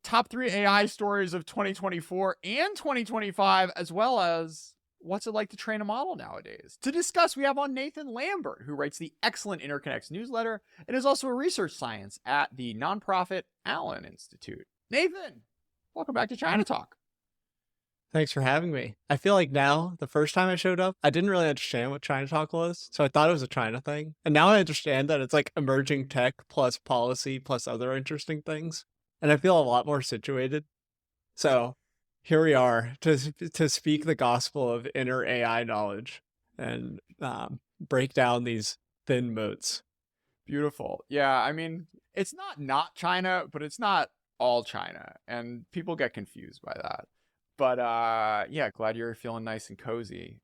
top 3 AI stories of 2024 and 2025, as well as what's it like to train a model nowadays. To discuss, we have on Nathan Lambert, who writes the excellent Interconnects newsletter and is also a research science at the nonprofit Allen Institute. Nathan, welcome back to China Talk. Thanks for having me. I feel like now, the first time I showed up, I didn't really understand what China Talk was, so I thought it was a China thing. And now I understand that it's like emerging tech plus policy plus other interesting things. And I feel a lot more situated. So here we are to speak the gospel of inner AI knowledge and break down these thin moats. Beautiful. Yeah, I mean, it's not China, but it's not all China, and people get confused by that. But yeah, glad you're feeling nice and cozy.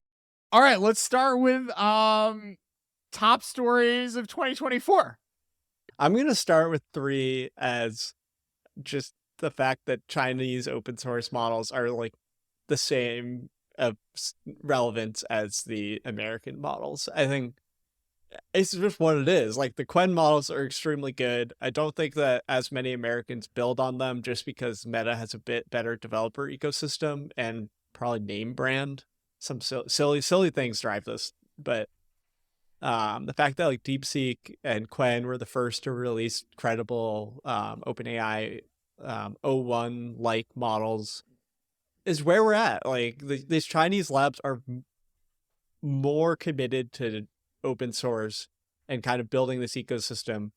All right, let's start with top stories of 2024. I'm going to start with 3 as just the fact that Chinese open source models are like the same relevance as the American models. I think it's just what it is. Like the Quen models are extremely good. I don't think that as many Americans build on them just because Meta has a bit better developer ecosystem and probably name brand. Some silly things drive this, but the fact that like DeepSeek and Quen were the first to release credible OpenAI O1 like models is where we're at. Like these Chinese labs are more committed to open source and kind of building this ecosystem.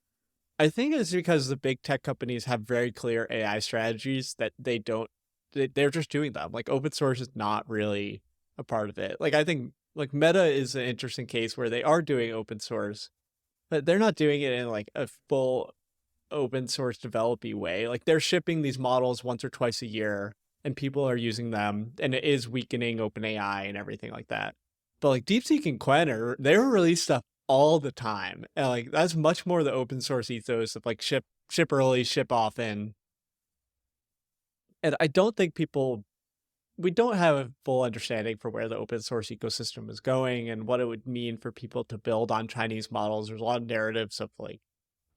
I think it's because the big tech companies have very clear AI strategies that they're just doing them. Like open source is not really a part of it. Like I think like Meta is an interesting case where they are doing open source, but they're not doing it in like a full open source developy way. Like they're shipping these models once or twice a year and people are using them, and it is weakening OpenAI and everything like that. But like DeepSeek and Quen they release stuff all the time. And like that's much more the open source ethos of like ship early, ship often. And I don't think we don't have a full understanding for where the open source ecosystem is going and what it would mean for people to build on Chinese models. There's a lot of narratives of like,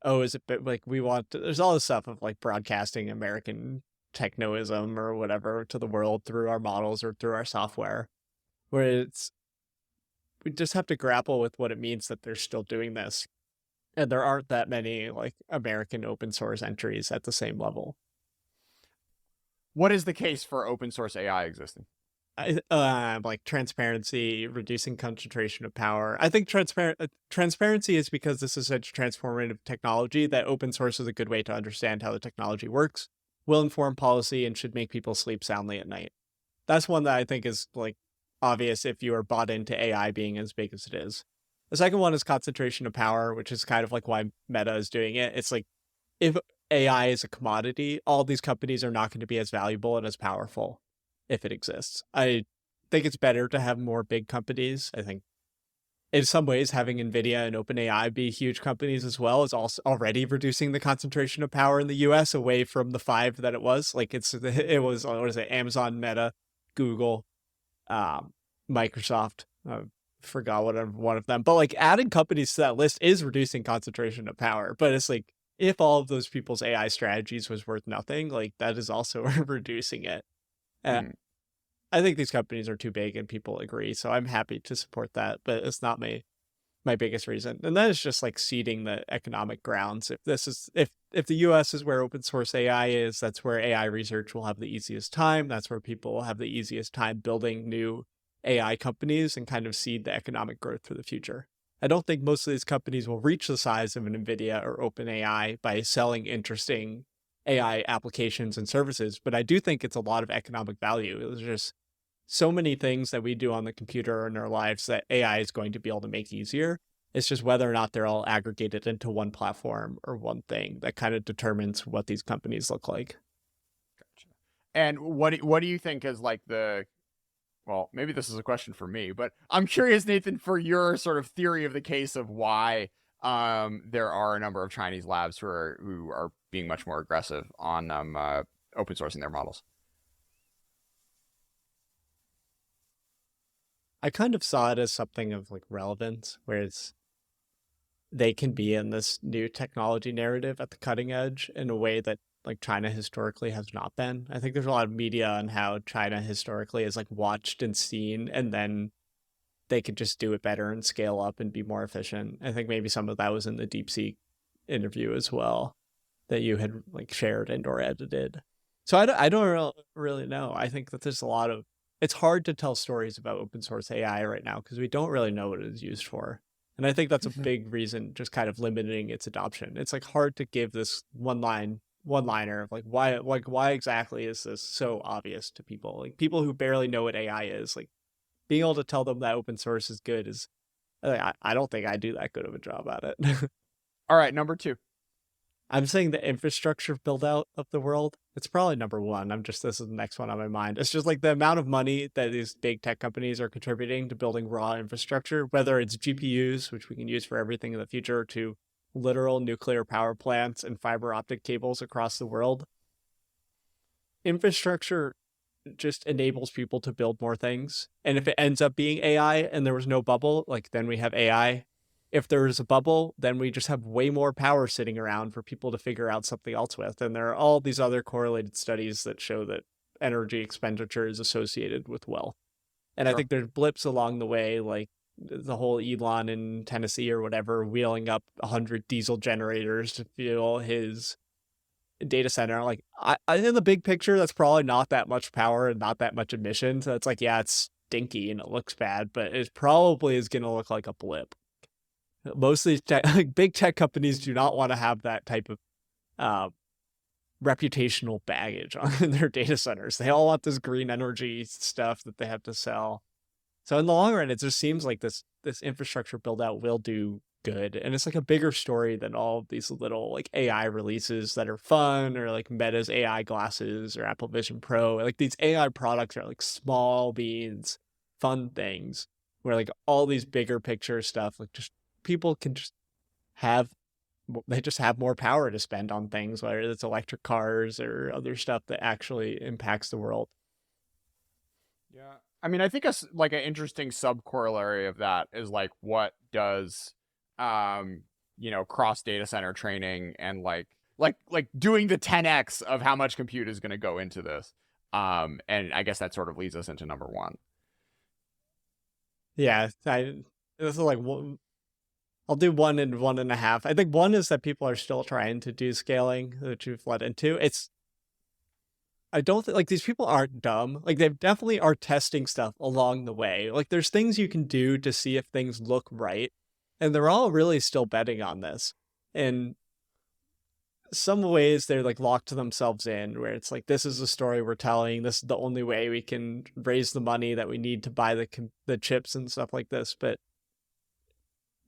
oh, is it like there's all this stuff of like broadcasting American technoism or whatever to the world through our models or through our software, where we just have to grapple with what it means that they're still doing this. And there aren't that many like American open source entries at the same level. What is the case for open source AI existing? Like transparency, reducing concentration of power. I think transparency is because this is such transformative technology that open source is a good way to understand how the technology works, will inform policy, and should make people sleep soundly at night. That's one that I think is like obvious if you are bought into AI being as big as it is. The second one is concentration of power, which is kind of like why Meta is doing it. It's like if AI is a commodity, all these companies are not going to be as valuable and as powerful if it exists. I think it's better to have more big companies. I think in some ways having NVIDIA and OpenAI be huge companies as well is also already reducing the concentration of power in the US away from the 5 that it was. Like it was, what is it, Amazon, Meta, Google, Microsoft, forgot what one of them, but like adding companies to that list is reducing concentration of power. But it's like if all of those people's AI strategies was worth nothing, like that is also reducing it. I think these companies are too big and people agree, so I'm happy to support that, but it's not my biggest reason. And that is just like seeding the economic grounds. If the US is where open source AI is, that's where AI research will have the easiest time. That's where people will have the easiest time building new AI companies and kind of seed the economic growth for the future. I don't think most of these companies will reach the size of an NVIDIA or OpenAI by selling interesting AI applications and services, but I do think it's a lot of economic value. There's just so many things that we do on the computer in our lives that AI is going to be able to make easier. It's just whether or not they're all aggregated into one platform or one thing that kind of determines what these companies look like. Gotcha. And what do you think is like well, maybe this is a question for me, but I'm curious, Nathan, for your sort of theory of the case of why there are a number of Chinese labs who are being much more aggressive on open sourcing their models. I kind of saw it as something of like relevance, whereas they can be in this new technology narrative at the cutting edge in a way that like China historically has not been. I think there's a lot of media on how China historically is like watched and seen, and then they could just do it better and scale up and be more efficient. I think maybe some of that was in the DeepSeek interview as well that you had like shared and or edited. So I don't really know. I think that there's a lot of, it's hard to tell stories about open source AI right now because we don't really know what it is used for. And I think that's a big reason, just kind of limiting its adoption. It's like hard to give this one-liner of like why exactly is this so obvious to people? Like people who barely know what AI is, like being able to tell them that open source is good is, I don't think I do that good of a job at it. All right, number 2. I'm saying the infrastructure build out of the world. It's probably number 1. This is the next one on my mind. It's just like the amount of money that these big tech companies are contributing to building raw infrastructure, whether it's GPUs, which we can use for everything in the future, to literal nuclear power plants and fiber optic cables across the world. Infrastructure just enables people to build more things. And if it ends up being AI and there was no bubble, like then we have AI. If there's a bubble, then we just have way more power sitting around for people to figure out something else with. And there are all these other correlated studies that show that energy expenditure is associated with wealth. And I think there's blips along the way, like the whole Elon in Tennessee or whatever, wheeling up 100 diesel generators to fuel his data center. Like I in the big picture, that's probably not that much power and not that much emission. So it's like, yeah, it's stinky and it looks bad, but it probably is going to look like a blip. Most of these big tech companies do not want to have that type of reputational baggage on their data centers. They all want this green energy stuff that they have to sell. So in the long run, it just seems like this infrastructure build out will do good. And it's like a bigger story than all of these little like AI releases that are fun, or like Meta's AI glasses or Apple Vision Pro. Like these AI products are like small beans, fun things, where like all these bigger picture stuff, like just people can just have more power to spend on things, whether it's electric cars or other stuff that actually impacts the world. Yeah. I mean, I think like an interesting sub corollary of that is like, what does, cross data center training and like doing the 10x of how much compute is going to go into this. And I guess that sort of leads us into number 1. Yeah. This is like I'll do 1 and 1.5. I think 1 is that people are still trying to do scaling, which you've led into. I don't think like these people aren't dumb. Like they definitely are testing stuff along the way. Like there's things you can do to see if things look right. And they're all really still betting on this. In some ways they're like locked themselves in, where it's like, this is the story we're telling. This is the only way we can raise the money that we need to buy the chips and stuff like this. But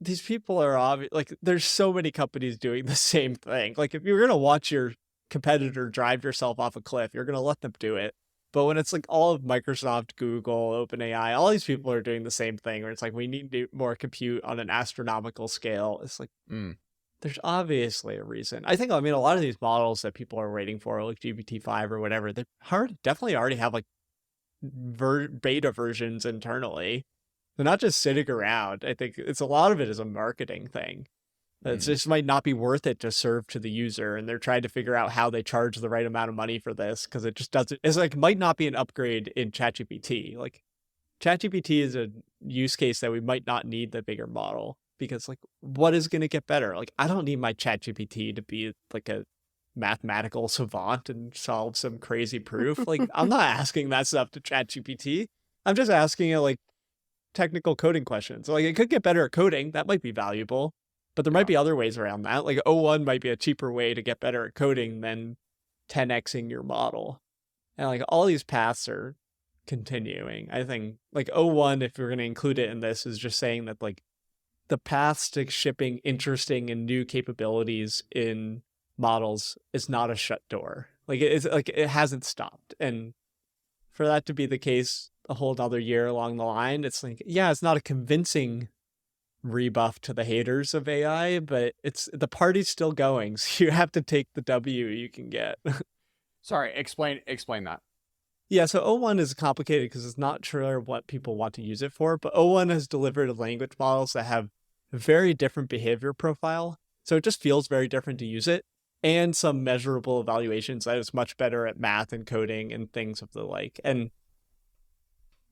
these people are obvious. Like there's so many companies doing the same thing. Like if you're going to watch your competitor drive yourself off a cliff, you're going to let them do it. But when it's like all of Microsoft, Google, OpenAI, all these people are doing the same thing, where it's like, we need to do more compute on an astronomical scale. It's like, there's obviously a reason. I mean, a lot of these models that people are waiting for, like GPT-5 or whatever, they definitely already have like beta versions internally. They're not just sitting around. I think a lot of it is a marketing thing. It just might not be worth it to serve to the user, and they're trying to figure out how they charge the right amount of money for this, because it just doesn't. It's like might not be an upgrade in ChatGPT. Like ChatGPT is a use case that we might not need the bigger model, because like what is going to get better? Like I don't need my ChatGPT to be like a mathematical savant and solve some crazy proof. Like I'm not asking that stuff to ChatGPT. I'm just asking it like technical coding questions. Like it could get better at coding. That might be valuable. But there might be other ways around that. Like O1 might be a cheaper way to get better at coding than 10xing your model. And like all these paths are continuing. I think like O1, if we're going to include it in this, is just saying that like the paths to shipping interesting and new capabilities in models is not a shut door. Like it's like it hasn't stopped. And for that to be the case a whole other year along the line, it's like, yeah, it's not a convincing rebuff to the haters of AI, but it's the party's still going, so you have to take the W you can get. Sorry, explain that. Yeah, so O1 is complicated because it's not sure what people want to use it for, but O1 has delivered language models that have a very different behavior profile, so it just feels very different to use it. and some measurable evaluations that is much better at math and coding and things of the like. And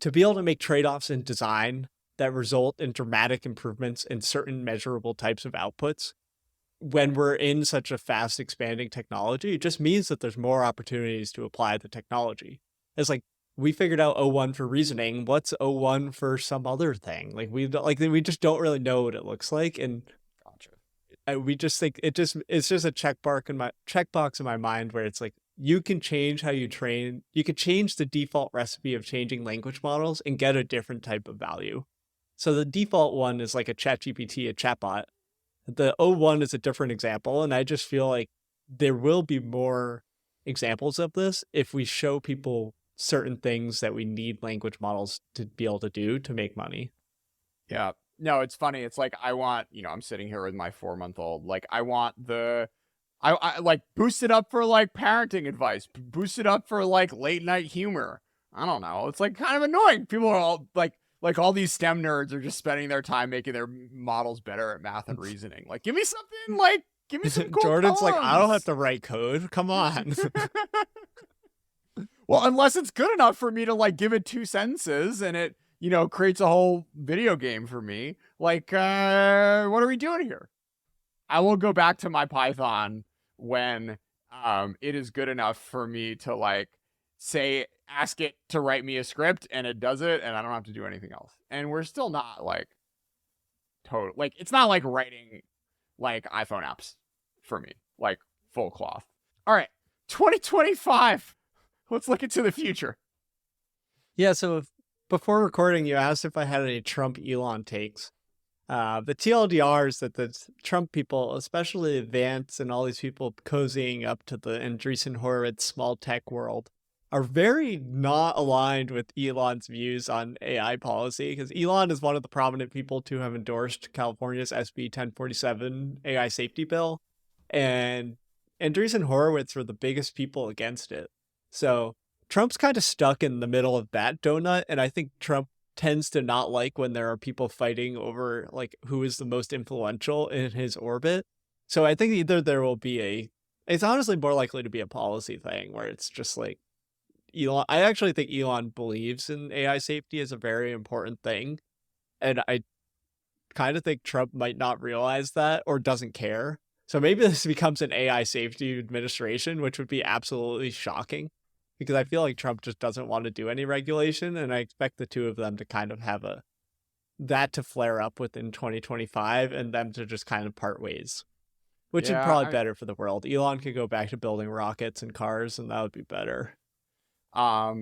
to be able to make trade-offs in design that result in dramatic improvements in certain measurable types of outputs when we're in such a fast expanding technology, it just means that there's more opportunities to apply the technology. It's like, we figured out O1 for reasoning. What's O1 for some other thing? Like we just don't really know what it looks like, and Gotcha. we just think it's just a checkbox in my mind where it's like, you can change how you train. You could change the default recipe of changing language models and get a different type of value. So the default one is like a ChatGPT, a chatbot. The O1 is a different example, and I just feel like there will be more examples of this if we show people certain things that we need language models to be able to do to make money. Yeah. No, it's funny. It's like, I want, I'm sitting here with my 4-month-old. Like, I want I like boost it up for like parenting advice, boost it up for like late night humor. I don't know. It's like kind of annoying. People are all like all these STEM nerds are just spending their time making their models better at math and reasoning. Like, give me some cool Jordan's poems. like, I don't have to write code. Come on. Well, unless it's good enough for me to like give it 2 sentences and it, creates a whole video game for me. Like, what are we doing here? I will go back to my Python when it is good enough for me to like ask it to write me a script, and it does it, and I don't have to do anything else. And we're still not like total, like, it's not like writing like iPhone apps for me, like full cloth. All right, 2025. Let's look into the future. Yeah, so before recording, you asked if I had any Trump Elon takes. The TLDR is that the Trump people, especially Vance and all these people cozying up to the Andreessen Horowitz small tech world, are very not aligned with Elon's views on AI policy, because Elon is one of the prominent people to have endorsed California's SB 1047 AI safety bill, and Andreessen Horowitz were the biggest people against it. So Trump's kind of stuck in the middle of that donut, and I think Trump tends to not like when there are people fighting over like who is the most influential in his orbit. So I think either there will be it's honestly more likely to be a policy thing where it's just like Elon. I actually think Elon believes in AI safety as a very important thing, and I kind of think Trump might not realize that or doesn't care. So maybe this becomes an AI safety administration, which would be absolutely shocking, because I feel like Trump just doesn't want to do any regulation, and I expect the two of them to kind of have that to flare up within 2025 and them to just kind of part ways, which is probably better for the world. Elon could go back to building rockets and cars, and that would be better. I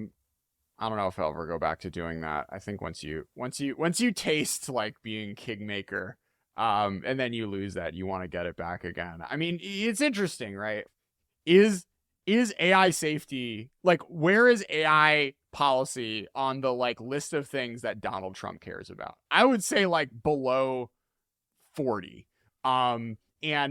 don't know if I'll ever go back to doing that. I think once you taste like being kingmaker, and then you lose that, you want to get it back again. I mean, it's interesting, right? Is AI safety, like, where is AI policy on the like list of things that Donald Trump cares about? I would say like below 40. And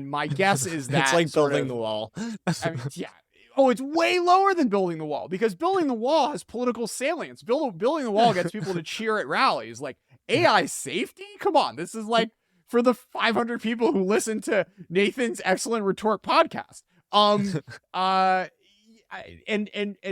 my guess is that it's like building the wall. I mean, yeah. Oh, it's way lower than building the wall, because building the wall has political salience. Building the wall gets people to cheer at rallies. Like, AI safety? Come on. This is like for the 500 people who listen to Nathan's excellent retort podcast. And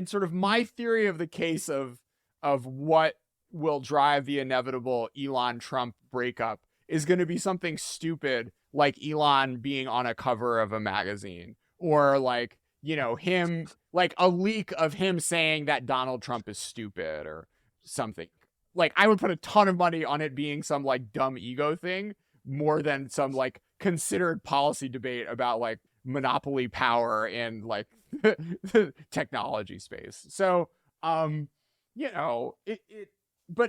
sort of my theory of the case of what will drive the inevitable Elon Trump breakup is going to be something stupid like Elon being on a cover of a magazine, or like, him, like a leak of him saying that Donald Trump is stupid or something. Like, I would put a ton of money on it being some like dumb ego thing more than some like considered policy debate about like monopoly power and like the technology space. So, but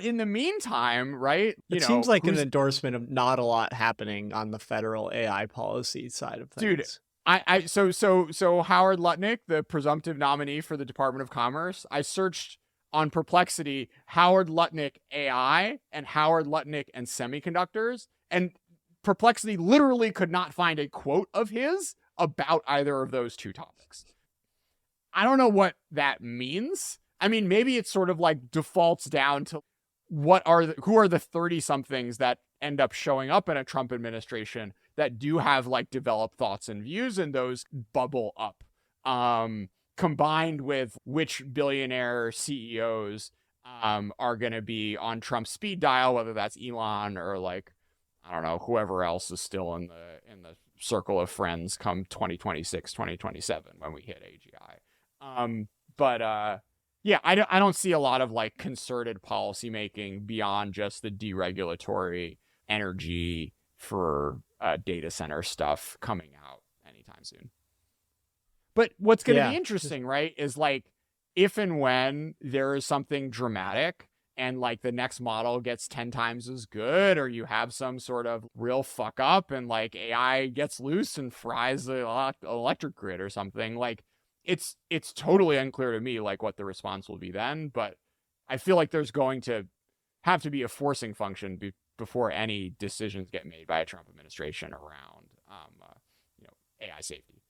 in the meantime, right? It seems like an endorsement of not a lot happening on the federal AI policy side of things. Dude, so Howard Lutnick, the presumptive nominee for the Department of Commerce, I searched on Perplexity Howard Lutnick AI and Howard Lutnick and semiconductors, and Perplexity literally could not find a quote of his about either of those two topics. I don't know what that means. I mean, maybe it sort of like defaults down to who are the 30 somethings that end up showing up in a Trump administration that do have like developed thoughts and views, and those bubble up, combined with which billionaire CEOs are going to be on Trump's speed dial, whether that's Elon or like, I don't know, whoever else is still in the circle of friends come 2026, 2027 when we hit AGI. Yeah, I don't see a lot of like concerted policymaking beyond just the deregulatory energy for data center stuff coming out anytime soon. But what's going to be interesting, right, is like if and when there is something dramatic and like the next model gets 10 times as good, or you have some sort of real fuck up and like AI gets loose and fries the electric grid or something, like it's totally unclear to me like what the response will be then. But I feel like there's going to have to be a forcing function before any decisions get made by a Trump administration around AI safety.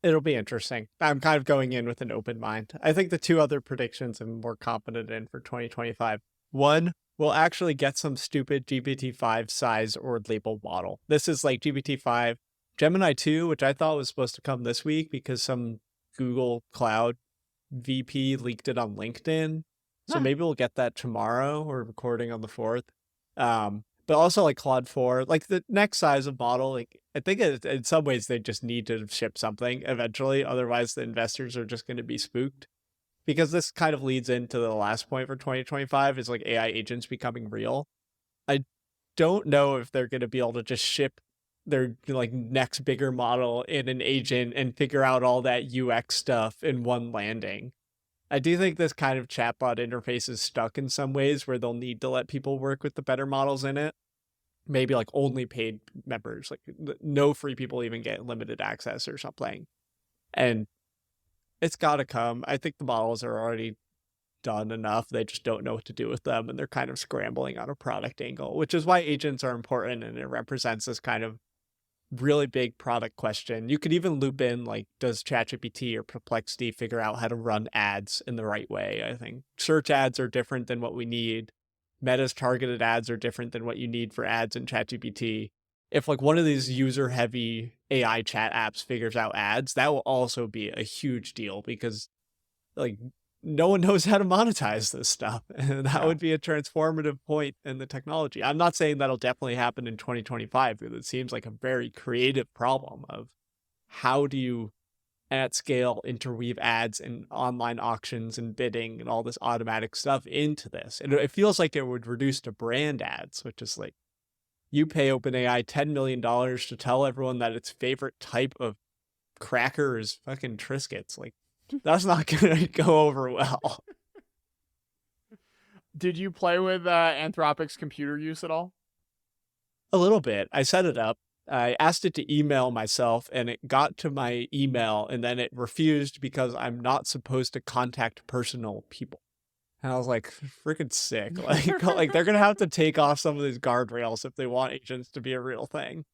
It'll be interesting. I'm kind of going in with an open mind. I think the two other predictions I'm more confident in for 2025. One, we'll actually get some stupid GPT-5 size or label model. This is like GPT-5, Gemini 2, which I thought was supposed to come this week because some Google Cloud VP leaked it on LinkedIn. So maybe we'll get that tomorrow. We're recording on the 4th. But also like Claude 4, like the next size of model, like I think in some ways they just need to ship something eventually. Otherwise the investors are just going to be spooked, because this kind of leads into the last point for 2025 is like AI agents becoming real. I don't know if they're going to be able to just ship their like next bigger model in an agent and figure out all that UX stuff in one landing. I do think this kind of chatbot interface is stuck in some ways where they'll need to let people work with the better models in it. Maybe like only paid members, like no free people even get limited access or something. And it's got to come. I think the models are already done enough. They just don't know what to do with them. And they're kind of scrambling on a product angle, which is why agents are important. And it represents this kind of really big product question. You could even loop in like, does ChatGPT or Perplexity figure out how to run ads in the right way? I think search ads are different than what we need. Meta's targeted ads are different than what you need for ads in ChatGPT. If like one of these user heavy AI chat apps figures out ads, that will also be a huge deal, because like no one knows how to monetize this stuff. And that would be a transformative point in the technology. I'm not saying that'll definitely happen in 2025, because it seems like a very creative problem of how do you at scale interweave ads and online auctions and bidding and all this automatic stuff into this. And it feels like it would reduce to brand ads, which is like you pay OpenAI $10 million to tell everyone that its favorite type of cracker is fucking Triscuits. Like, that's not going to go over well. Did you play with Anthropic's computer use at all? A little bit. I set it up. I asked it to email myself, and it got to my email, and then it refused because I'm not supposed to contact personal people. And I was like, freaking sick. Like they're going to have to take off some of these guardrails if they want agents to be a real thing.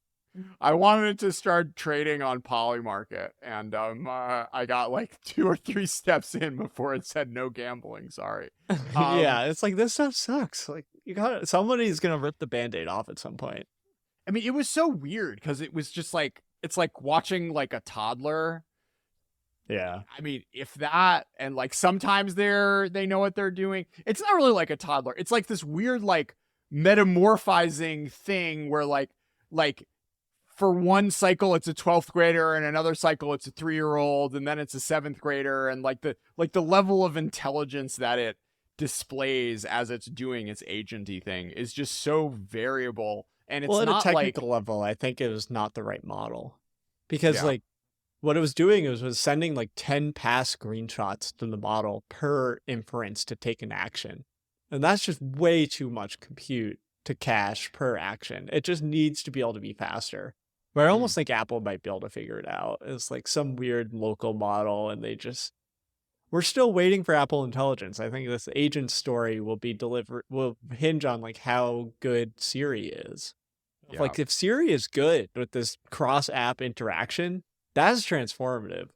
I wanted it to start trading on Polymarket, and I got like 2 or 3 steps in before it said no gambling. Sorry. Yeah, it's like, this stuff sucks. Like, somebody's gonna rip the Band-Aid off at some point. I mean, it was so weird because it was just like, it's like watching like a toddler. Yeah. I mean, if that, and like sometimes they know what they're doing. It's not really like a toddler. It's like this weird like metamorphizing thing where like for one cycle it's a 12th grader, and another cycle it's a 3-year-old, and then it's a 7th grader, and like the level of intelligence that it displays as it's doing its agenty thing is just so variable. And it's at not a technical level, I think it was not the right model, because like what it was doing was sending like 10 past screenshots to the model per inference to take an action. And that's just way too much compute to cache per action. It just needs to be able to be faster. But I almost think Apple might be able to figure it out. It's like some weird local model, and we're still waiting for Apple Intelligence. I think this agent story will hinge on like how good Siri is. Yeah. Like if Siri is good with this cross app interaction, that's transformative,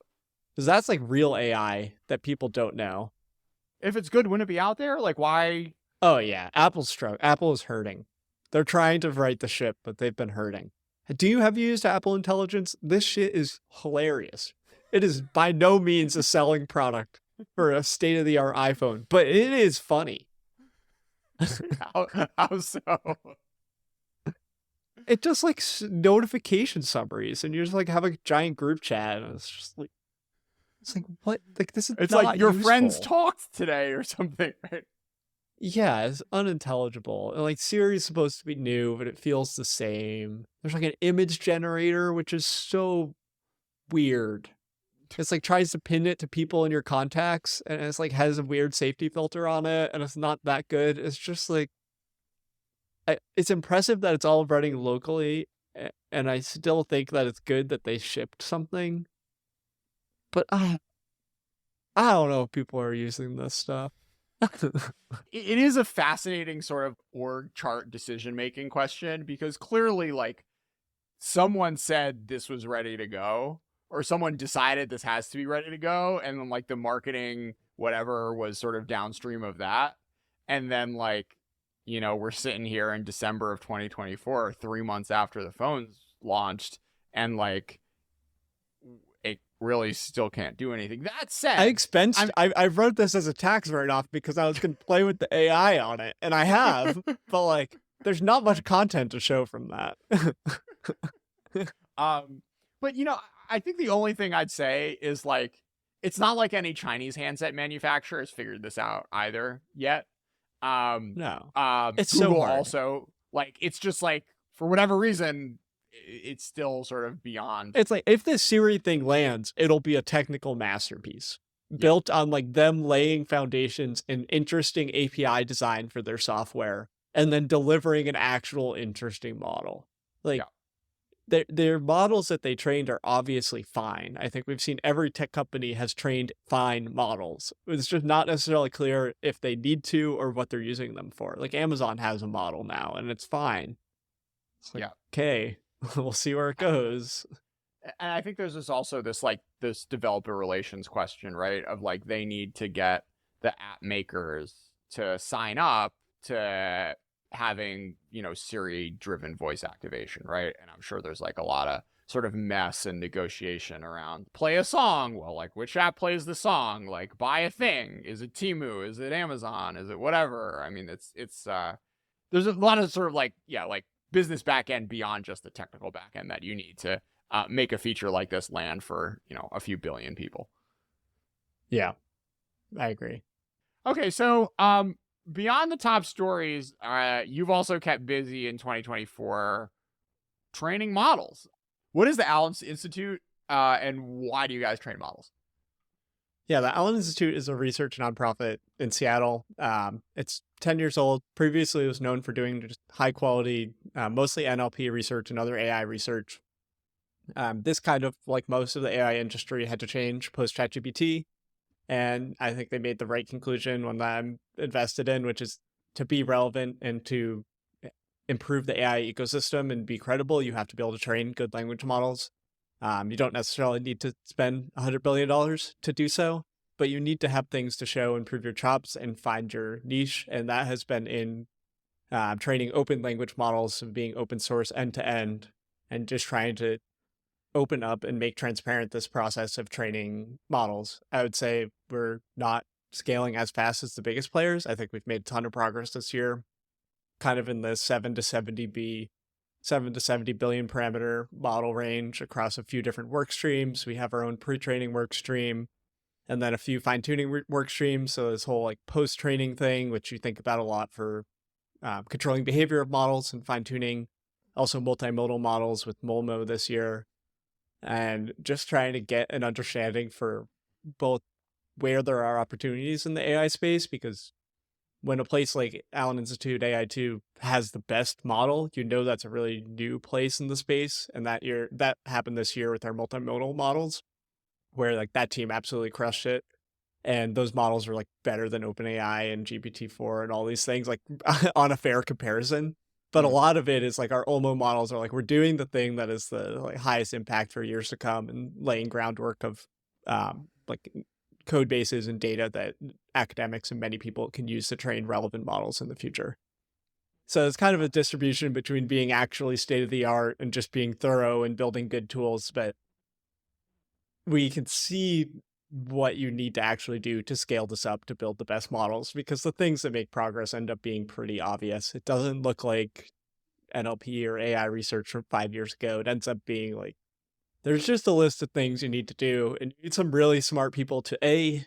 because that's like real AI that people don't know. If it's good, wouldn't it be out there? Like, why? Oh yeah, Apple is hurting. They're trying to right the ship, but they've been hurting. Have you used Apple Intelligence? This shit is hilarious. It is by no means a selling product for a state-of-the-art iPhone, but it is funny. How so? It just like notification summaries, and you just like have a giant group chat, and it's like what? Like this is It's not like your useful. friends talked today or something, right? Yeah, it's unintelligible. And like Siri is supposed to be new, but it feels the same. There's like an image generator, which is so weird. It's like tries to pin it to people in your contacts, and it's like has a weird safety filter on it, and it's not that good. It's just like it's impressive that it's all running locally, and I still think that it's good that they shipped something. But I don't know if people are using this stuff. It is a fascinating sort of org chart decision making question, because clearly like someone said this was ready to go, or someone decided this has to be ready to go, and then like the marketing whatever was sort of downstream of that. And then like, we're sitting here in December of 2024, 3 months after the phone's launched, and like it really still can't do anything. That said, I wrote this as a tax write-off because I was going to play with the AI on it, and I have, but like there's not much content to show from that. But I think the only thing I'd say is like it's not like any Chinese handset manufacturer has figured this out either yet. No. It's Google so hard. also, like, it's just like for whatever reason it's still sort of beyond. It's like if this Siri thing lands, it'll be a technical masterpiece built on like them laying foundations in interesting API design for their software and then delivering an actual interesting model. Like their models that they trained are obviously fine. I think we've seen every tech company has trained fine models. It's just not necessarily clear if they need to or what they're using them for. Like Amazon has a model now and it's fine. It's like, okay, we'll see where it goes. And I think there's also this developer relations question, right? Of like they need to get the app makers to sign up to having, Siri driven voice activation, right? And I'm sure there's like a lot of sort of mess and negotiation around play a song. Well, like which app plays the song? Like buy a thing. Is it Temu? Is it Amazon? Is it whatever? I mean, it's there's a lot of sort of like business backend beyond just the technical backend that you need to make a feature like this land for, a few billion people. Yeah, I agree. Okay, so beyond the top stories, you've also kept busy in 2024 training models. What is the Allen Institute, and why do you guys train models? Yeah, the Allen Institute is a research nonprofit in Seattle. It's 10 years old. Previously, it was known for doing just high quality, mostly NLP research and other AI research. This kind of, like most of the AI industry, had to change post ChatGPT. And I think they made the right conclusion, one that I'm invested in, which is to be relevant and to improve the AI ecosystem and be credible, you have to be able to train good language models. You don't necessarily need to spend $100 billion to do so, but you need to have things to show and prove your chops and find your niche. And that has been in training open language models and being open source end to end and just trying to open up and make transparent this process of training models. I would say we're not scaling as fast as the biggest players. I think we've made a ton of progress this year, kind of in the 7 to 70 billion parameter model range across a few different work streams. We have our own pre-training work stream and then a few fine-tuning work streams. So this whole like post-training thing, which you think about a lot for controlling behavior of models and fine-tuning, also multimodal models with Molmo this year. And just trying to get an understanding for both where there are opportunities in the AI space, because when a place like Allen Institute AI2 has the best model, that's a really new place in the space. And that happened this year with our multimodal models, where like that team absolutely crushed it. And those models are like better than OpenAI and GPT-4 and all these things, like on a fair comparison. But a lot of it is like our Olmo models are like, we're doing the thing that is the like highest impact for years to come and laying groundwork of like code bases and data that academics and many people can use to train relevant models in the future. So it's kind of a distribution between being actually state of the art and just being thorough and building good tools. But we can see what you need to actually do to scale this up to build the best models, because the things that make progress end up being pretty obvious. It doesn't look like NLP or AI research from 5 years ago. It ends up being like, there's just a list of things you need to do, and you need some really smart people to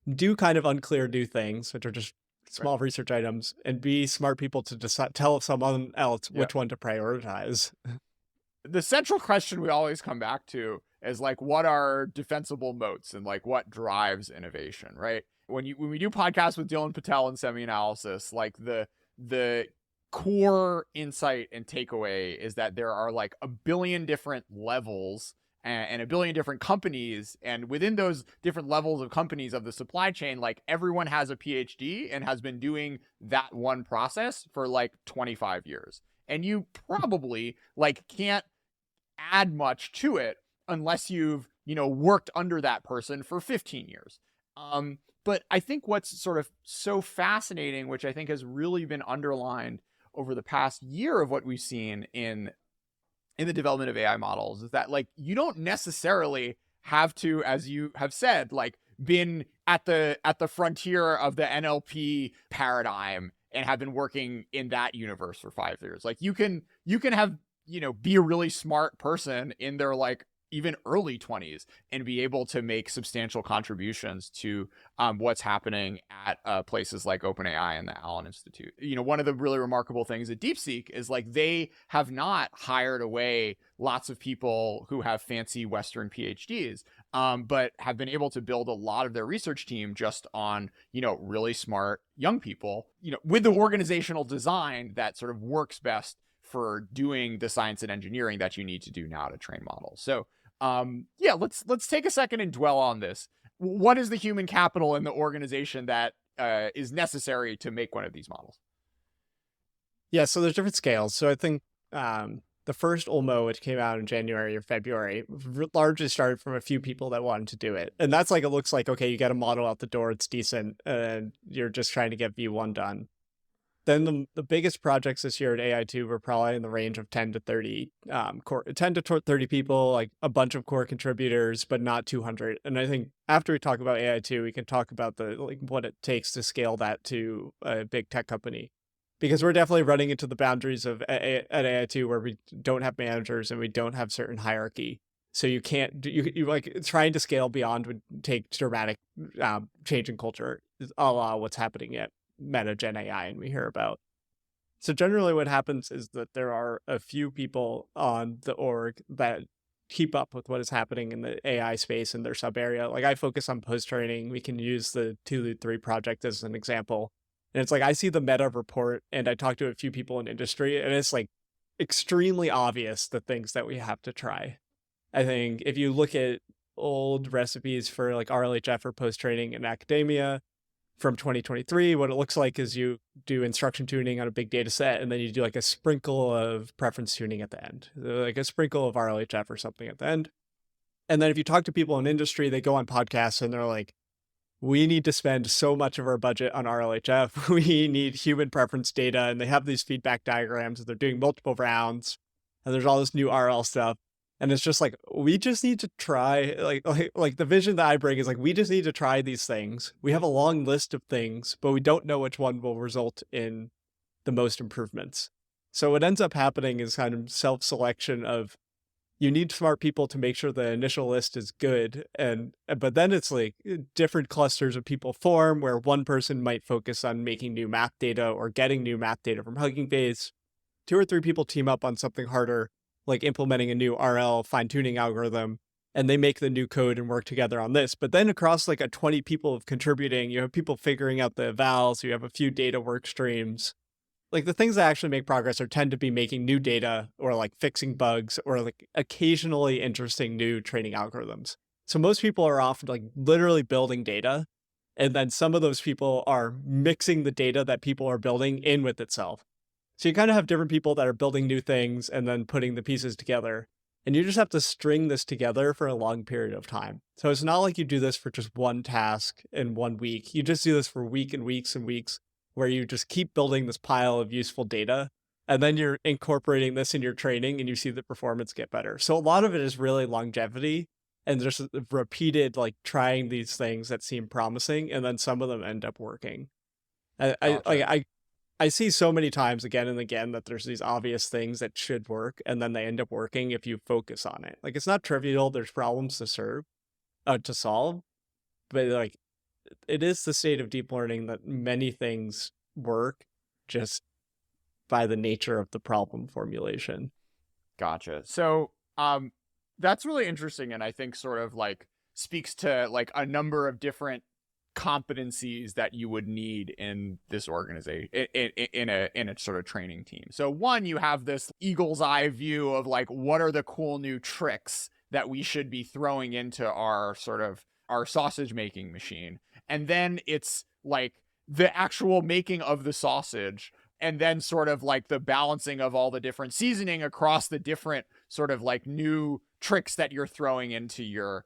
do kind of unclear new things, which are just small research items, and B, smart people to decide, tell someone else which one to prioritize. The central question we always come back to is like, what are defensible moats and like what drives innovation, right? When we do podcasts with Dylan Patel and Semi-Analysis, like the core insight and takeaway is that there are like a billion different levels and a billion different companies, and within those different levels of companies of the supply chain, like everyone has a PhD and has been doing that one process for like 25 years. And you probably like can't add much to it unless you've, worked under that person for 15 years. But I think what's sort of so fascinating, which I think has really been underlined over the past year of what we've seen in the development of AI models, is that like you don't necessarily have to, as you have said, like been at the frontier of the NLP paradigm and have been working in that universe for 5 years. Like you can have, be a really smart person in their like even early 20s and be able to make substantial contributions to what's happening at places like OpenAI and the Allen Institute. One of the really remarkable things at DeepSeek is like they have not hired away lots of people who have fancy Western PhDs, but have been able to build a lot of their research team just on, really smart young people, with the organizational design that sort of works best for doing the science and engineering that you need to do now to train models. So let's take a second and dwell on this. What is the human capital in the organization that is necessary to make one of these models? Yeah, so there's different scales. So I think the first ULMO, which came out in January or February, largely started from a few people that wanted to do it. And that's like, it looks like, okay, you get a model out the door, it's decent, and you're just trying to get V1 done. Then the biggest projects this year at AI2 were probably in the range of 10 to 30 10 to 30 people, like a bunch of core contributors, but not 200. And I think after we talk about AI2, we can talk about what it takes to scale that to a big tech company, because we're definitely running into the boundaries of at AI2 where we don't have managers and we don't have certain hierarchy. So you can't you like trying to scale beyond would take dramatic change in culture, a la what's happening at Meta Gen AI and we hear about. So generally what happens is that there are a few people on the org that keep up with what is happening in the AI space in their sub area. Like I focus on post-training. We can use the 2-3 project as an example. And it's like, I see the Meta report and I talk to a few people in industry and it's like extremely obvious the things that we have to try. I think if you look at old recipes for like RLHF or post-training in academia, from 2023, what it looks like is you do instruction tuning on a big data set, and then you do like a sprinkle of preference tuning at the end, like a sprinkle of RLHF or something at the end. And then if you talk to people in industry, they go on podcasts and they're like, we need to spend so much of our budget on RLHF. We need human preference data. And they have these feedback diagrams and they're doing multiple rounds and there's all this new RL stuff. And it's just like, we just need to try, like the vision that I bring is like, we just need to try these things. We have a long list of things, but we don't know which one will result in the most improvements. So what ends up happening is kind of self-selection of, you need smart people to make sure the initial list is good. But then it's like different clusters of people form where one person might focus on making new map data or getting new map data from Hugging Face. 2 or 3 people team up on something harder, like implementing a new RL fine-tuning algorithm, and they make the new code and work together on this. But then across like a 20 people of contributing, you have people figuring out the evals, you have a few data work streams. Like the things that actually make progress tend to be making new data or like fixing bugs or like occasionally interesting new training algorithms. So most people are often like literally building data. And then some of those people are mixing the data that people are building in with itself. So you kind of have different people that are building new things and then putting the pieces together. And you just have to string this together for a long period of time. So it's not like you do this for just one task in 1 week. You just do this for week and weeks and weeks, where you just keep building this pile of useful data And then you're incorporating this in your training and you see the performance get better. So a lot of it is really longevity and just repeated, like trying these things that seem promising. And then some of them end up working. Gotcha. I see so many times again and again that there's these obvious things that should work and then they end up working if you focus on it. Like it's not trivial. There's problems to solve, but like it is the state of deep learning that many things work just by the nature of the problem formulation. Gotcha. So, that's really interesting, and I think sort of like speaks to like a number of different competencies that you would need in this organization in a sort of training team. So one, you have this eagle's eye view of like what are the cool new tricks that we should be throwing into our sort of our sausage making machine. And then it's like the actual making of the sausage, and then sort of like the balancing of all the different seasoning across the different sort of like new tricks that you're throwing into your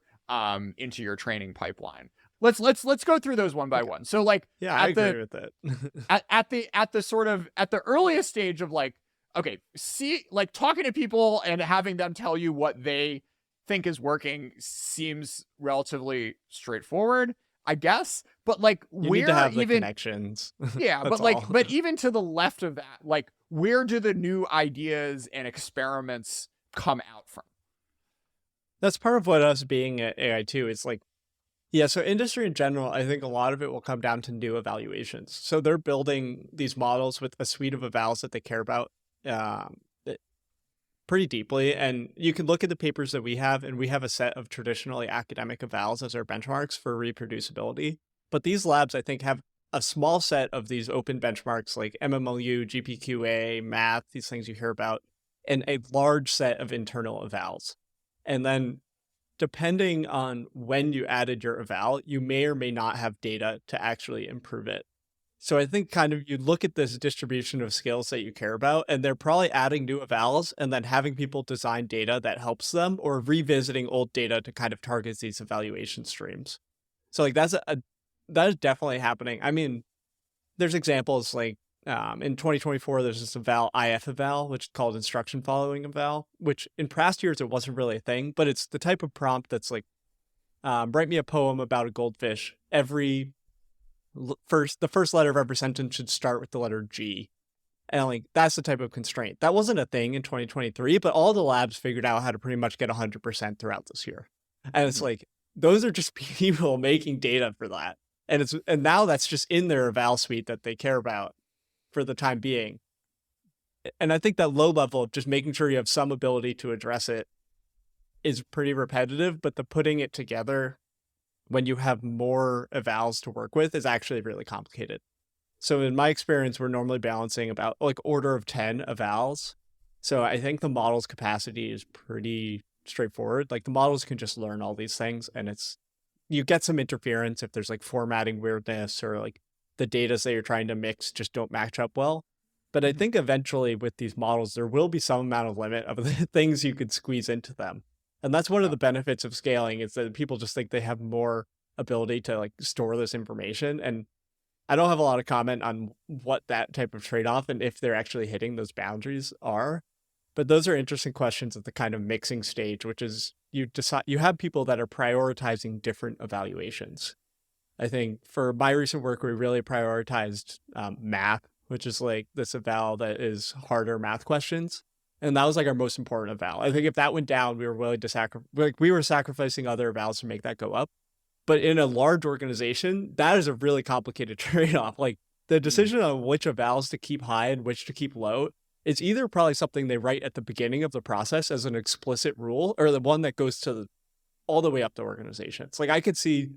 training pipeline. Let's go through those one by one. So like yeah, I agree with that. at the sort of at the earliest stage of like, okay, see, like talking to people and having them tell you what they think is working seems relatively straightforward, I guess. But like you need to where have the even connections. yeah, but like but even to the left of that, like where do the new ideas and experiments come out from? That's part of what us being at AI2 is like, yeah, so industry in general, I think a lot of it will come down to new evaluations. So they're building these models with a suite of evals that they care about pretty deeply. And you can look at the papers that we have, and we have a set of traditionally academic evals as our benchmarks for reproducibility. But these labs, I think, have a small set of these open benchmarks like MMLU, GPQA, math, these things you hear about, and a large set of internal evals. And then depending on when you added your eval, you may or may not have data to actually improve it. So I think kind of you look at this distribution of skills that you care about, and they're probably adding new evals and then having people design data that helps them, or revisiting old data to kind of target these evaluation streams. So like that is definitely happening. I mean, there's examples like in 2024, there's this eval, IF eval, which is called instruction following eval, which in past years, it wasn't really a thing, but it's the type of prompt that's like, write me a poem about a goldfish. The first letter of every sentence should start with the letter G. And like, that's the type of constraint. That wasn't a thing in 2023, but all the labs figured out how to pretty much get 100% throughout this year. And it's like, those are just people making data for that. And now that's just in their eval suite that they care about for the time being. And I think that low level of just making sure you have some ability to address it is pretty repetitive, but the putting it together when you have more evals to work with is actually really complicated. So in my experience, we're normally balancing about like order of 10 evals. So I think the model's capacity is pretty straightforward. Like the models can just learn all these things, and you get some interference if there's like formatting weirdness or like the data that you're trying to mix just don't match up well. But I think eventually with these models, there will be some amount of limit of the things you could squeeze into them. And that's one of the benefits of scaling, is that people just think they have more ability to like store this information. And I don't have a lot of comment on what that type of trade-off and if they're actually hitting those boundaries are. But those are interesting questions at the kind of mixing stage, which is you have people that are prioritizing different evaluations. I think for my recent work, we really prioritized math, which is like this eval that is harder math questions. And that was like our most important eval. I think if that went down, we were willing to we were sacrificing other evals to make that go up. But in a large organization, that is a really complicated trade-off. Like the decision on which evals to keep high and which to keep low, it's either probably something they write at the beginning of the process as an explicit rule, or the one that goes to all the way up the organization. It's like I could see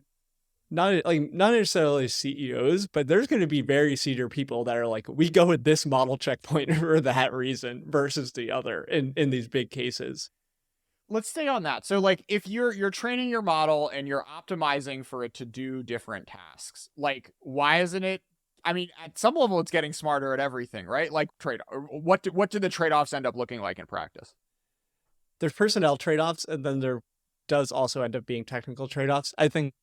not necessarily CEOs, but there's going to be very senior people that are like, we go with this model checkpoint for that reason versus the other in these big cases. Let's stay on that. So like if you're training your model and you're optimizing for it to do different tasks, like why isn't it, I mean, at some level it's getting smarter at everything, right? Like what do the trade-offs end up looking like in practice? There's personnel trade-offs, and then there does also end up being technical trade-offs. I think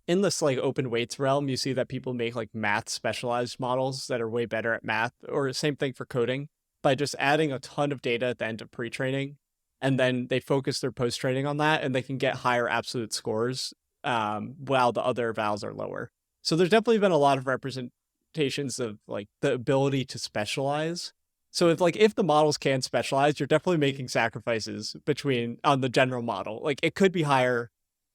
in this like open weights realm, you see that people make like math specialized models that are way better at math, or same thing for coding. by just adding a ton of data at the end of pre-training, and then they focus their post-training on that, and they can get higher absolute scores while the other vals are lower. So there's definitely been a lot of representations of like the ability to specialize. So if the models can specialize, you're definitely making sacrifices between on the general model. Like it could be higher.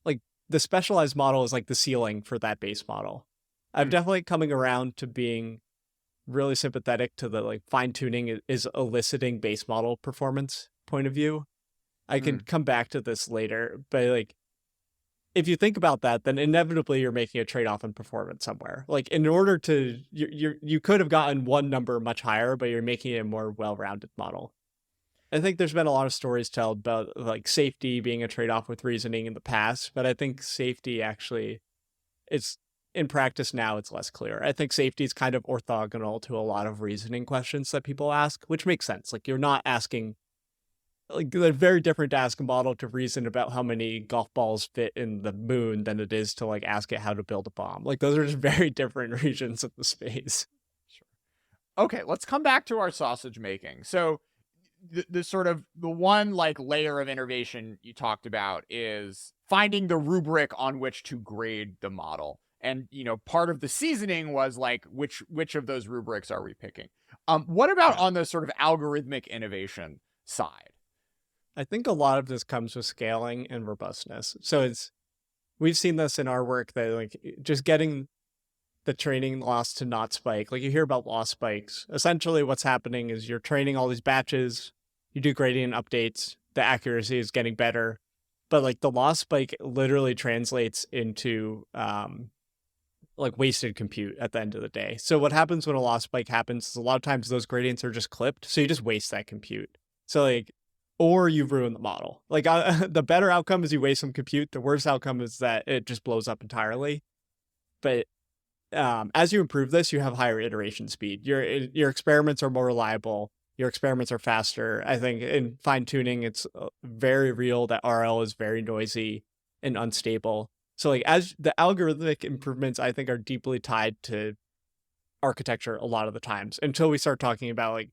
Like the specialized model is like the ceiling for that base model. I'm definitely coming around to being really sympathetic to the like fine tuning is eliciting base model performance point of view. I can come back to this later, but like if you think about that, then inevitably you're making a trade-off in performance somewhere. Like in order to you could have gotten one number much higher, but you're making it a more well-rounded model. I think there's been a lot of stories told about like safety being a trade-off with reasoning in the past, but I think safety actually it's in practice now it's less clear. I think safety is kind of orthogonal to a lot of reasoning questions that people ask, which makes sense. Like you're not asking like they're very different to ask a model to reason about how many golf balls fit in the moon than it is to like ask it how to build a bomb. Like those are just very different regions of the space. Sure. Okay, let's come back to our sausage making. So the sort of the one like layer of innovation you talked about is finding the rubric on which to grade the model. And part of the seasoning was like which of those rubrics are we picking? What about on the sort of algorithmic innovation side? I think a lot of this comes with scaling and robustness. So we've seen this in our work that like just getting the training loss to not spike. Like you hear about loss spikes. Essentially what's happening is you're training all these batches, you do gradient updates, the accuracy is getting better, but like the loss spike literally translates into like wasted compute at the end of the day. So what happens when a loss spike happens is a lot of times those gradients are just clipped, so you just waste that compute. So like or you ruin the model. Like the better outcome is you waste some compute. The worst outcome is that it just blows up entirely. But as you improve this, you have higher iteration speed. Your experiments are more reliable. Your experiments are faster. I think in fine tuning, it's very real that RL is very noisy and unstable. So like as the algorithmic improvements, I think are deeply tied to architecture a lot of the times until we start talking about like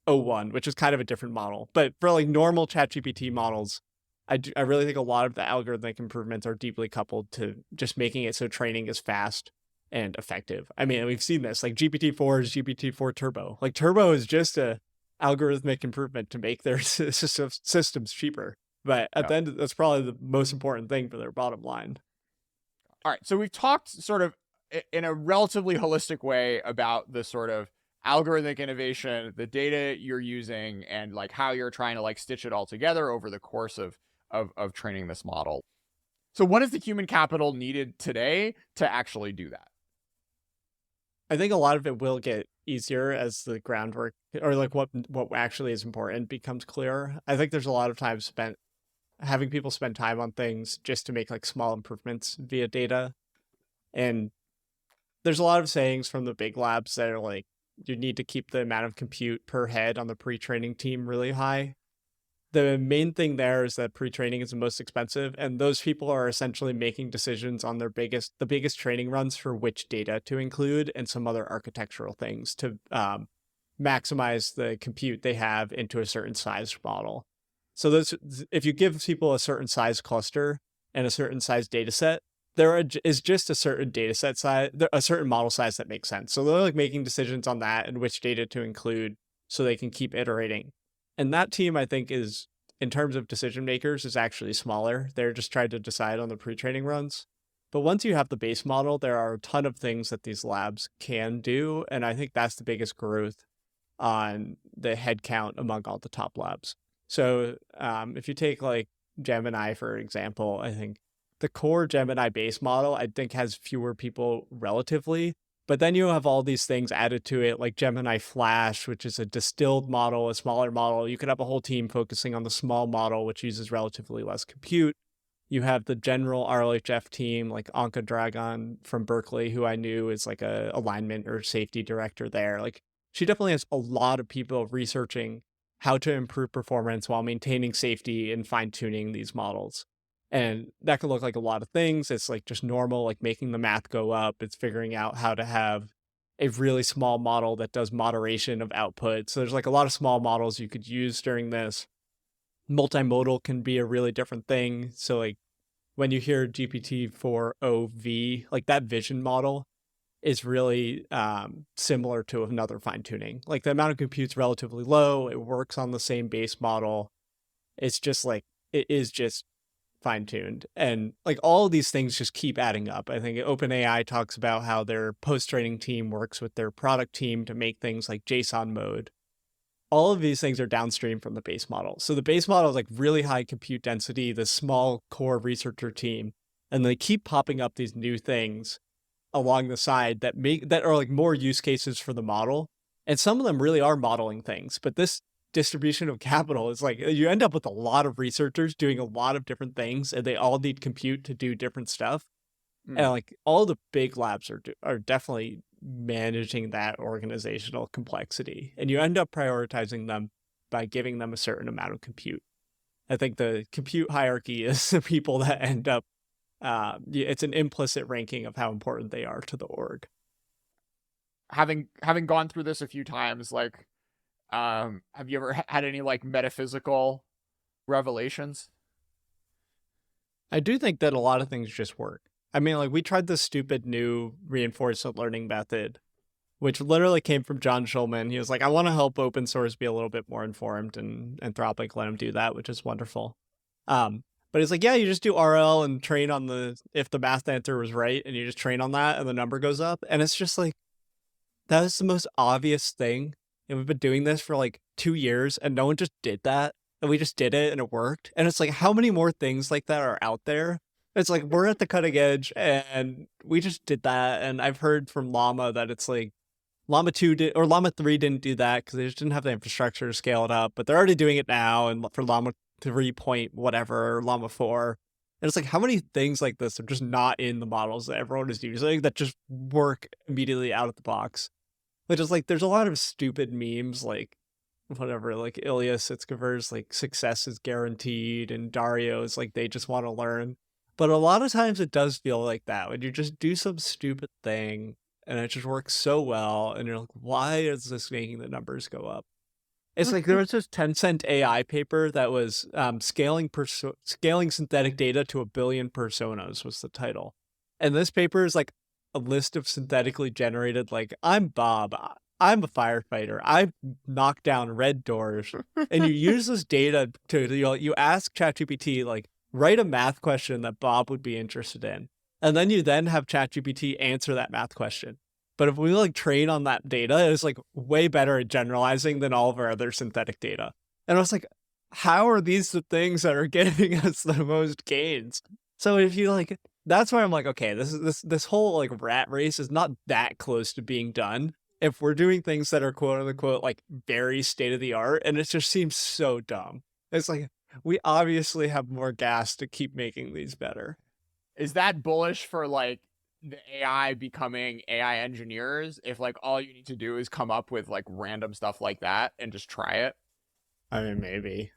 O1, which is kind of a different model. But for like normal ChatGPT models, I really think a lot of the algorithmic improvements are deeply coupled to just making it so training is fast and effective. I mean, we've seen this, like GPT-4 is GPT-4 Turbo. Like Turbo is just a algorithmic improvement to make their systems cheaper. But at the end, that's probably the most important thing for their bottom line. All right. So we've talked sort of in a relatively holistic way about the sort of algorithmic innovation, the data you're using, and like how you're trying to like stitch it all together over the course of training this model. So what is the human capital needed today to actually do that? I think a lot of it will get easier as the groundwork or like what actually is important becomes clearer. I think there's a lot of time spent having people spend time on things just to make like small improvements via data. And there's a lot of sayings from the big labs that are like, you need to keep the amount of compute per head on the pre-training team really high. The main thing there is that pre-training is the most expensive, and those people are essentially making decisions on the biggest training runs for which data to include and some other architectural things to maximize the compute they have into a certain size model. So if you give people a certain size cluster and a certain size data set, there is just a certain data set size, a certain model size that makes sense. So they're like making decisions on that and which data to include so they can keep iterating. And that team, I think, is, in terms of decision makers, is actually smaller. They're just trying to decide on the pre-training runs. But once you have the base model, there are a ton of things that these labs can do. And I think that's the biggest growth on the headcount among all the top labs. So if you take like Gemini, for example, I think the core Gemini base model, I think, has fewer people relatively, but then you have all these things added to it, like Gemini Flash, which is a distilled model, a smaller model. You could have a whole team focusing on the small model, which uses relatively less compute. You have the general RLHF team, like Anka Dragon from Berkeley, who I knew is like a alignment or safety director there. Like she definitely has a lot of people researching how to improve performance while maintaining safety and fine-tuning these models. And that could look like a lot of things. It's like just normal, like making the math go up. It's figuring out how to have a really small model that does moderation of output. So there's like a lot of small models you could use during this. Multimodal can be a really different thing. So like when you hear GPT-4o-V, like that vision model is really similar to another fine tuning. Like the amount of compute's relatively low. It works on the same base model. It's just like, it is just fine tuned. And like all of these things just keep adding up. I think OpenAI talks about how their post training team works with their product team to make things like JSON mode. All of these things are downstream from the base model. So the base model is like really high compute density, the small core researcher team, and they keep popping up these new things along the side that are like more use cases for the model. And some of them really are modeling things, but this distribution of capital is like you end up with a lot of researchers doing a lot of different things, and they all need compute to do different stuff. And like all the big labs are definitely managing that organizational complexity, and you end up prioritizing them by giving them a certain amount of compute. I think the compute hierarchy is the people that end up it's an implicit ranking of how important they are to the org. Having gone through this a few times, like, have you ever had any like metaphysical revelations? I do think that a lot of things just work. I mean, like we tried this stupid new reinforcement learning method, which literally came from John Schulman. He was like, I want to help open source be a little bit more informed, and Anthropic let him do that, which is wonderful. But it's like, yeah, you just do RL and train on if the math answer was right, and you just train on that and the number goes up. And it's just like, that is the most obvious thing. And we've been doing this for like 2 years and no one just did that. And we just did it and it worked. And it's like, how many more things like that are out there? It's like, we're at the cutting edge and we just did that. And I've heard from Llama that it's like, Llama 2 or Llama 3 didn't do that because they just didn't have the infrastructure to scale it up, but they're already doing it now. And for Llama 3 point whatever, or Llama 4. And it's like, how many things like this are just not in the models that everyone is using that just work immediately out of the box? Which is like, there's a lot of stupid memes, like whatever, like Ilya Sitzkever's like success is guaranteed, and Dario's like they just want to learn. But a lot of times it does feel like that when you just do some stupid thing and it just works so well, and you're like, why is this making the numbers go up? It's like there was this Tencent AI paper that was scaling synthetic data to 1 billion personas was the title. And this paper is like a list of synthetically generated, like, I'm Bob, I'm a firefighter, I've knocked down red doors. And you use this data to, you ask ChatGPT, like, write a math question that Bob would be interested in. And then you then have ChatGPT answer that math question. But if we like train on that data, it's like way better at generalizing than all of our other synthetic data. And I was like, how are these the things that are giving us the most gains? So if you like, that's why I'm like, okay, this whole like rat race is not that close to being done if we're doing things that are quote unquote like very state of the art, and it just seems so dumb. It's like, we obviously have more gas to keep making these better. Is that bullish for like the AI becoming AI engineers if like all you need to do is come up with like random stuff like that and just try it? I mean, maybe.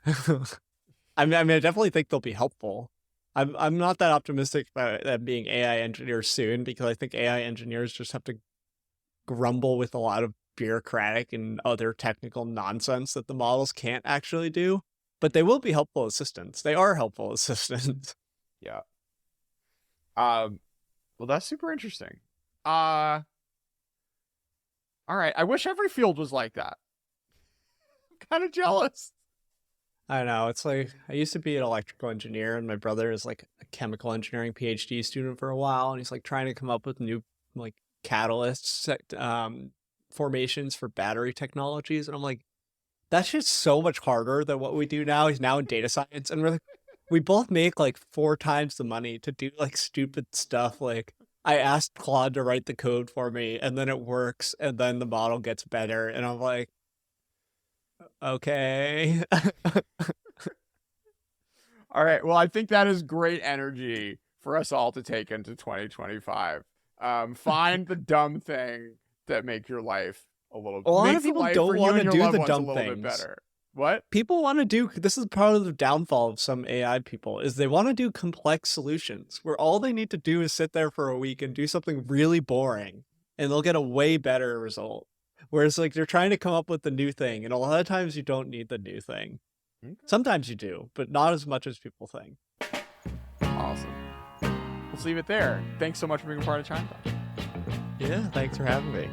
I definitely think they'll be helpful. I'm not that optimistic about them being AI engineers soon, because I think AI engineers just have to grumble with a lot of bureaucratic and other technical nonsense that the models can't actually do. But they will be helpful assistants. They are helpful assistants. Yeah. Well, that's super interesting. All right. I wish every field was like that. I'm kind of jealous. I know. It's like, I used to be an electrical engineer, and my brother is like a chemical engineering PhD student for a while, and he's like trying to come up with new like catalyst formations for battery technologies. And I'm like, that's just so much harder than what we do now. He's now in data science, and we're like, we both make like 4 times the money to do like stupid stuff. Like, I asked Claude to write the code for me, and then it works, and then the model gets better, and I'm like, okay. All right. Well, I think that is great energy for us all to take into 2025. Find the dumb thing that make your life a lot of people don't want to do the dumb things. Better. What? People want to do, this is part of the downfall of some AI people, is they want to do complex solutions where all they need to do is sit there for a week and do something really boring. and they'll get a way better result. Whereas like they're trying to come up with the new thing, and a lot of times you don't need the new thing. Okay. Sometimes you do, but not as much as people think. Awesome. Let's leave it there. Thanks so much for being a part of Chime Talk. Yeah, thanks for having me.